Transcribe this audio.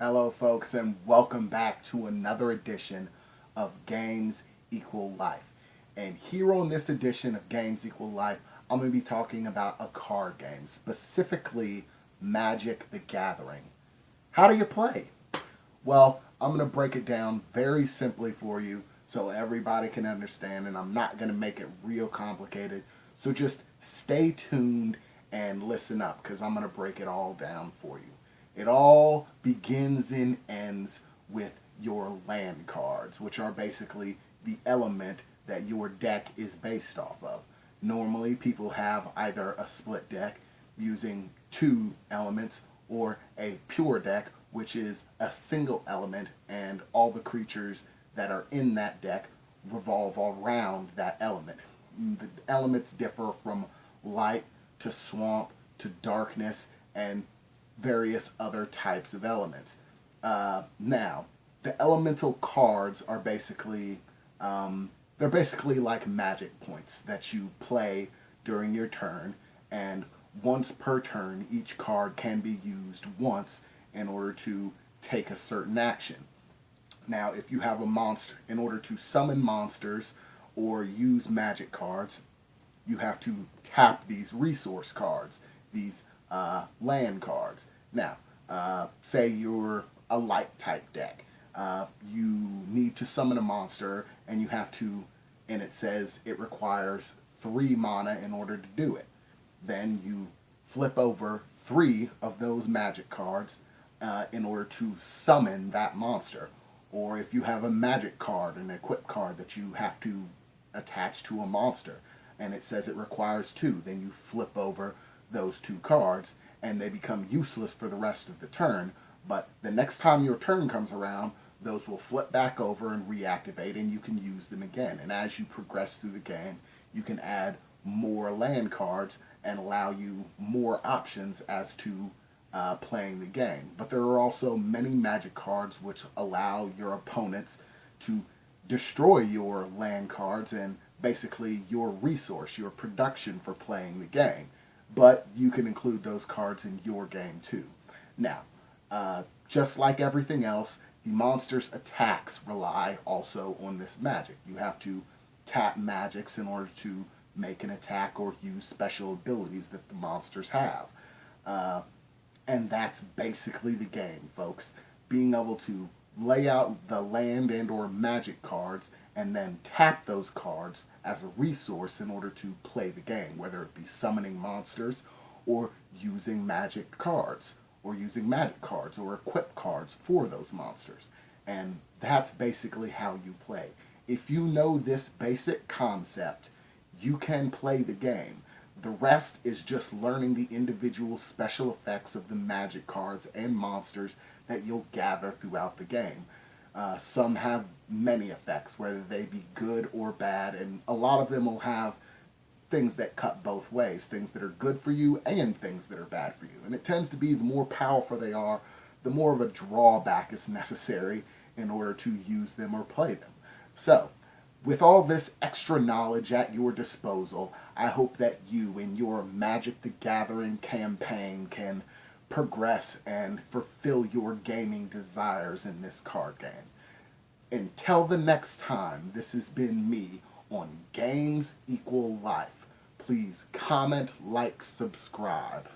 Hello, folks, and welcome back to another edition of Games Equal Life. And here on this edition of Games Equal Life, I'm going to be talking about a card game, specifically Magic the Gathering. How do you play? Well, I'm going to break it down very simply for you so everybody can understand, and I'm not going to make it real complicated. So just stay tuned and listen up because I'm going to break it all down for you. It all begins and ends with your land cards, which are basically the element that your deck is based off of. Normally, people have either a split deck using two elements or a pure deck, which is a single element, and all the creatures that are in that deck revolve around that element. The elements differ from light to swamp to darkness and various other types of elements. Now, the elemental cards are basically they're basically like magic points that you play during your turn, and once per turn, each card can be used once in order to take a certain action. Now, if you have a monster, in order to summon monsters or use magic cards, you have to tap these resource cards, these land cards. Now, say you're a light type deck. You need to summon a monster, and you have to, and it says it requires 3 mana in order to do it. Then you flip over 3 of those magic cards in order to summon that monster. Or if you have a magic card, an equip card that you have to attach to a monster, and it says it requires 2, then you flip over those 2 cards and they become useless for the rest of the turn. But the next time your turn comes around, those will flip back over and reactivate, and you can use them again. And as you progress through the game, you can add more land cards and allow you more options as to playing the game. But there are also many magic cards which allow your opponents to destroy your land cards and basically your resource, your production for playing the game. But you can include those cards in your game too. Now, just like everything else, the monster's attacks rely also on this magic. You have to tap magics in order to make an attack or use special abilities that the monsters have. And that's basically the game, folks. Being able to lay out the land and or magic cards and then tap those cards as a resource in order to play the game, whether it be summoning monsters or using magic cards or using magic cards or equip cards for those monsters. And that's basically how you play. If you know this basic concept, you can play the game. The rest is just learning the individual special effects of the magic cards and monsters that you'll gather throughout the game. Some have many effects, whether they be good or bad, and a lot of them will have things that cut both ways, things that are good for you and things that are bad for you. And it tends to be the more powerful they are, the more of a drawback is necessary in order to use them or play them. So, with all this extra knowledge at your disposal, I hope that you in your Magic the Gathering campaign can progress and fulfill your gaming desires in this card game. Until the next time, this has been me on Games Equal Life. Please comment, like, subscribe.